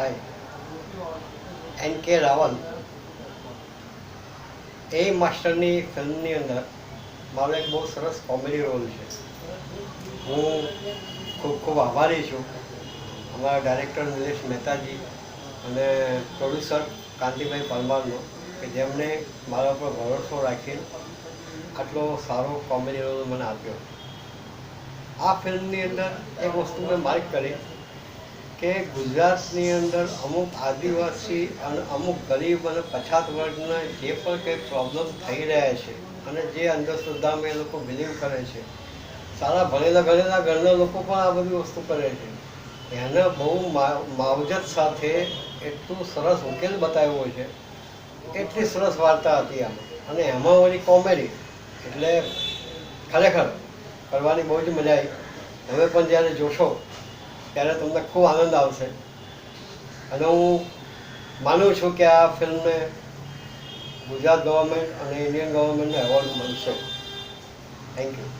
હાય, N.K. Raval એ માસ્ટરની ફિલ્મની અંદર મારો એક બહુ સરસ કોમેડી રોલ છે. હું ખૂબ ખૂબ આભારી છું અમારા ડાયરેક્ટર નિલેશ મહેતાજી અને પ્રોડ્યુસર કાંતિભાઈ પરમારનો, કે જેમણે મારા પર ભરોસો રાખીને આટલો સારો કોમેડી રોલ મને આપ્યો. આ ફિલ્મની અંદર એક વસ્તુ મેં માર્ક કરી કે ગુજરાતની અંદર અમુક આદિવાસી અને અમુક ગરીબ અને પછાત વર્ગના જે પણ કંઈ પ્રોબ્લેમ થઈ રહ્યા છે અને જે અંધશ્રદ્ધામાં એ લોકો બિલીવ કરે છે, સારા ભણેલા ગણેલા ઘરના લોકો પણ આ બધી વસ્તુ કરે છે, એને બહુ માવજત સાથે એટલું સરસ ઉકેલ બતાવ્યો છે. એટલી સરસ વાર્તા હતી આમાં, અને એમાં વળી કોમેડી એટલે ખરેખર કરવાની બહુ જ મજા આવી. તમે પણ જ્યારે જોશો ત્યારે તમને ખૂબ આનંદ આવશે. અને હું માનું છું કે આ ફિલ્મને ગુજરાત ગવર્મેન્ટ અને ઇન્ડિયન ગવર્મેન્ટને એવોર્ડ મળશે. Thank you.